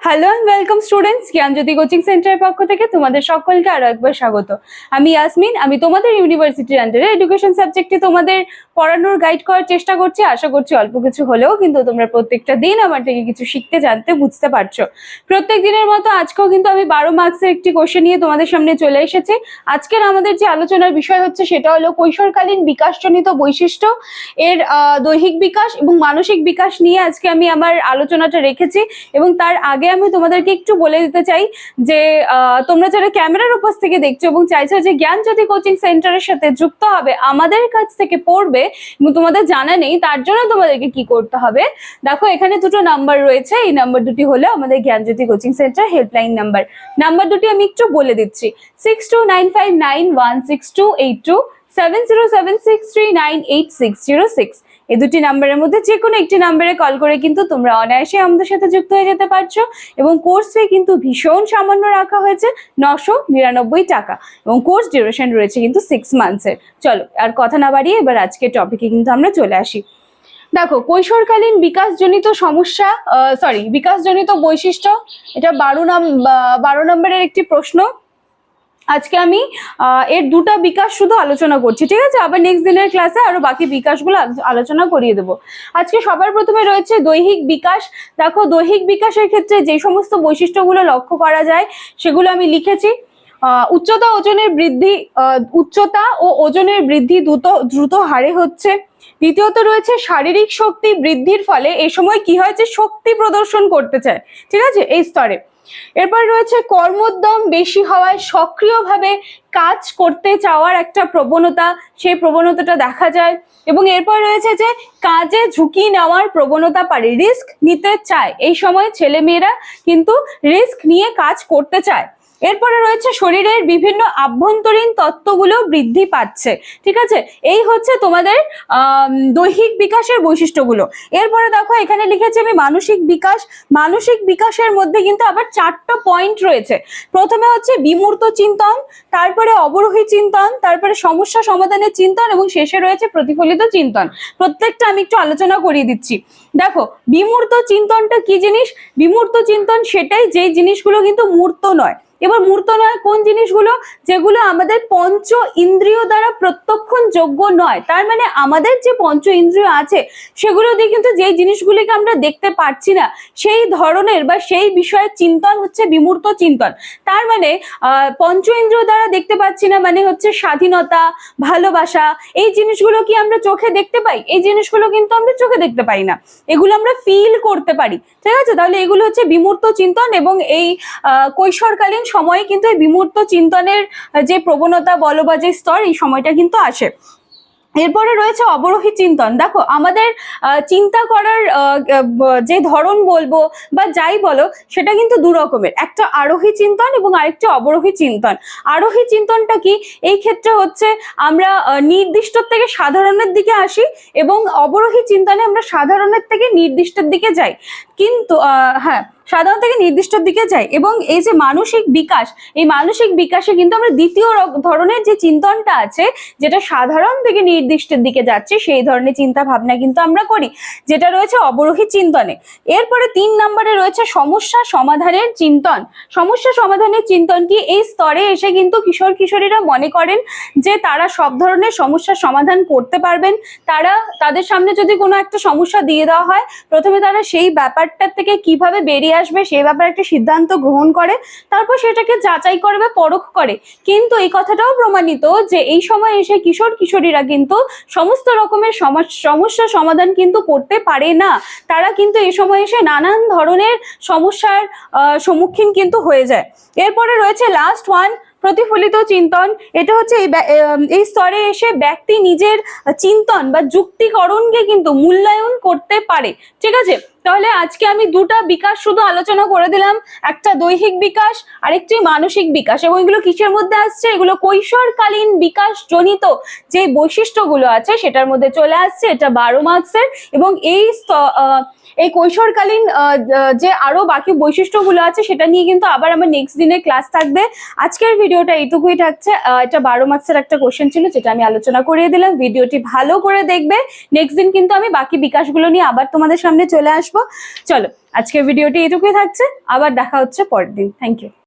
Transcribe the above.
Hello and welcome students, Gyanjyoti coaching সেন্টারের পক্ষ থেকে তোমাদের সকলকে আরো একবার স্বাগত। আমি ইয়াসমিন, আমি তোমাদের ইউনিভার্সিটির আন্ডারে এডুকেশন সাবজেক্টে তোমাদের পড়ানোর গাইড করার চেষ্টা করছি। আশা করছি অল্প কিছু হলেও কিন্তু তোমরা প্রত্যেকটা দিন আমার থেকে কিছু শিখতে জানতে বুঝতে পারছো। প্রত্যেক দিনের মতো আজকেও কিন্তু আমি 12 মার্কসের একটি কোশ্চেন নিয়ে তোমাদের সামনে চলে এসেছি। আজকের আমাদের যে আলোচনার বিষয় হচ্ছে সেটা হলো কৈশোরকালীন বিকাশজনিত বৈশিষ্ট্য এর দৈহিক বিকাশ এবং মানসিক বিকাশ নিয়ে আজকে আমি আমার আলোচনাটা রেখেছি। এবং তার আগে আমি তোমাদেরকে একটু বলে দিতে চাই যে তোমরা যারা ক্যামেরার উপর থেকে দেখছো এবং চাইছো যে জ্ঞানজ্যোতি কোচিং সেন্টারের সাথে যুক্ত হবে, আমাদের কাছ থেকে পড়বে এবং তোমাদের জানা নেই, তার জন্য তোমাদেরকে কি করতে হবে দেখো, এখানে দুটো নাম্বার রয়েছে। এই নাম্বার দুটি হলো আমাদের Gyanjyoti coaching centre helpline number. Number দুটি আমি একটু বলে দিচ্ছি: 6295916282, 7076398606। এই দুটি নাম্বারের মধ্যে যে কোনো একটি নাম্বারে কল করে কিন্তু তোমরা অনায়াসে আমাদের সাথে যুক্ত হয়ে যেতে পারছো। এবং কোর্স ফি কিন্তু ভীষণ সামান্য রাখা হয়েছে, 999 টাকা, এবং কোর্স ডিউরেশন রয়েছে কিন্তু 6 মান্থসের। চলো আর কথা না বাড়িয়ে এবার আজকের টপিকে কিন্তু আমরা চলে আসি। দেখো, কৈশোরকালীন বিকাশজনিত সমস্যা বিকাশজনিত বৈশিষ্ট্য, এটা 12 নম্বরের একটি প্রশ্ন। আজকে আমি এর দুটো বিকাশ শুধু আলোচনা করছি, ঠিক আছে? আবার নেক্সট দিনের ক্লাসে আরো বাকি বিকাশগুলো আলোচনা করিয়ে দেবো। আজকে সবার প্রথমে রয়েছে দৈহিক বিকাশ। দেখো, দৈহিক বিকাশের ক্ষেত্রে যে সমস্ত বৈশিষ্ট্যগুলো লক্ষ্য করা যায় সেগুলো আমি লিখেছি। উচ্চতা ও ওজনের বৃদ্ধি দ্রুত হারে হচ্ছে। দ্বিতীয়ত রয়েছে শারীরিক শক্তি বৃদ্ধির ফলে এই সময় কি হয়, যে শক্তি প্রদর্শন করতে চায়, ঠিক আছে, এই স্তরে। এরপর রয়েছে কর্মোদ্যম বেশি হওয়ায় সক্রিয়ভাবে কাজ করতে চাওয়ার একটা প্রবণতা, সেই প্রবণতাটা দেখা যায়। এবং এরপর রয়েছে যে কাজে ঝুঁকি নেওয়ার প্রবণতা পারে, রিস্ক নিতে চায়। এই সময় ছেলেমেয়েরা কিন্তু রিস্ক নিয়ে কাজ করতে চায়। এরপরে রয়েছে শরীরের বিভিন্ন আভ্যন্তরীণ তত্ত্বগুলো বৃদ্ধি পাচ্ছে, ঠিক আছে? এই হচ্ছে তোমাদের দৈহিক বিকাশের বৈশিষ্ট্যগুলো। এরপরে দেখো, এখানে লিখেছি আমি মানসিক বিকাশ। মানসিক বিকাশের মধ্যে কিন্তু আবার 4টা পয়েন্ট রয়েছে। প্রথমে হচ্ছে বিমূর্ত চিন্তন, তারপরে অবরোহী চিন্তন, তারপরে সমস্যা সমাধানের চিন্তন, এবং শেষে রয়েছে প্রতিফলিত চিন্তন। প্রত্যেকটা আমি একটু আলোচনা করিয়ে দিচ্ছি। দেখো, বিমূর্ত চিন্তনটা কি জিনিস? বিমূর্ত চিন্তন সেটাই যে জিনিসগুলো কিন্তু মূর্ত নয়। এবার মূর্ত নয় কোন জিনিসগুলো? যেগুলো আমাদের পঞ্চ ইন্দ্রিয় দ্বারা প্রত্যক্ষণযোগ্য নয়। তার মানে আমাদের যে পঞ্চ ইন্দ্রিয় আছে সেগুলো দিয়ে কিন্তু যেই জিনিসগুলিকে আমরা দেখতে পাচ্ছি না, সেই ধরনের বা সেই বিষয়ের চিন্তন হচ্ছে বিমূর্ত চিন্তন। তার মানে পঞ্চ ইন্দ্রিয় দ্বারা দেখতে পাচ্ছি না মানে হচ্ছে স্বাধীনতা, ভালোবাসা, এই জিনিসগুলো কি আমরা চোখে দেখতে পাই? এই জিনিসগুলো কিন্তু আমরা চোখে দেখতে পাই না, এগুলো আমরা ফিল করতে পারি, ঠিক আছে? তাহলে এগুলো হচ্ছে বিমূর্ত চিন্তন। এবং এই কৈশোরকালীন সময়ে কিন্তু এই বিমূর্ত চিন্তনের যে প্রবণতা বলো বা যে স্তর, এই সময়টা কিন্তু আসে। এরপরে রয়েছে অবরোহী চিন্তন। দেখো, আমাদের চিন্তা করার যে ধরন বলবো বা যাই বলো, সেটা কিন্তু দু রকমের, একটা আরোহী চিন্তন এবং আরেকটা অবরোহী চিন্তন। আরোহী চিন্তনটা কি? এই ক্ষেত্রে হচ্ছে আমরা নির্দিষ্ট থেকে সাধারণের দিকে আসি, এবং অবরোহী চিন্তনে আমরা সাধারণের থেকে নির্দিষ্টের দিকে যাই। কিন্তু সাধারণ থেকে নির্দিষ্টর দিকে যাই। এবং এই যে মানসিক বিকাশ, এই মানসিক বিকাশে কিন্তু আমরা দ্বিতীয় ধরনের যে চিন্তনটা আছে, যেটা সাধারণ থেকে নির্দিষ্টের দিকে যাচ্ছে, সেই ধরনের চিন্তা ভাবনা কিন্তু আমরা করি, যেটা রয়েছে অবরোহী চিন্তনে। এরপরে 3 নম্বরে রয়েছে সমস্যা সমাধানের চিন্তন। সমস্যা সমাধানের চিন্তন কি? এই স্তরে এসে কিন্তু কিশোর কিশোরীরা মনে করেন যে তারা সব ধরনের সমস্যার সমাধান করতে পারবেন। তাদের সামনে যদি কোনো একটা সমস্যা দিয়ে দেওয়া হয়, প্রথমে তারা সেই ব্যাপারটার থেকে কিভাবে বেরিয়ে আসবে সেই ব্যাপারে একটা সিদ্ধান্ত গ্রহণ করে, তারপর সেটাকে যাচাই করে বা পরখ করে। কিন্তু এই কথাটাও প্রমাণিত যে এই সময় এসে কিশোর কিশোরীরা কিন্তু সমস্ত রকমের সমস্যা সমাধান কিন্তু করতে পারে না। তারা কিন্তু এই সময় এসে নানান ধরনের সমস্যার সম্মুখীন কিন্তু হয়ে যায়। এরপরে রয়েছে লাস্ট ওয়ান, প্রতিফলিত চিন্তন। এটা হচ্ছে এই স্তরে এসে ব্যক্তি নিজের চিন্তন বা যুক্তিকরণকে কিন্তু মূল্যায়ন করতে পারে, ঠিক আছে? তাহলে আজকে আমি দুটা বিকাশ শুধু আলোচনা করে দিলাম, একটা দৈহিক বিকাশ আর একটি মানসিক বিকাশ। এবং এগুলো কিসের মধ্যে আসছে? এগুলো কৈশোরকালীন বিকাশ জনিত যে বৈশিষ্ট্যগুলো আছে সেটার মধ্যে চলে আসছে। এটা 12 মার্কসের। এবং এই কৈশোরকালীন যে আরো বাকি বৈশিষ্ট্যগুলো আছে সেটা নিয়ে কিন্তু আবার আমার নেক্সট দিনে ক্লাস থাকবে। আজকের ভিডিওটা এইটুকুই থাকছে। এটা 12 মার্কসের একটা কোশ্চেন ছিল যেটা আমি আলোচনা করিয়ে দিলাম। ভিডিওটি ভালো করে দেখবে, নেক্সট দিন কিন্তু আমি বাকি বিকাশগুলো নিয়ে আবার তোমাদের সামনে চলে আসবো। চলো, আজকের ভিডিওটি এইটুকুই থাকছে, আবার দেখা হচ্ছে পরের দিন। Thank you.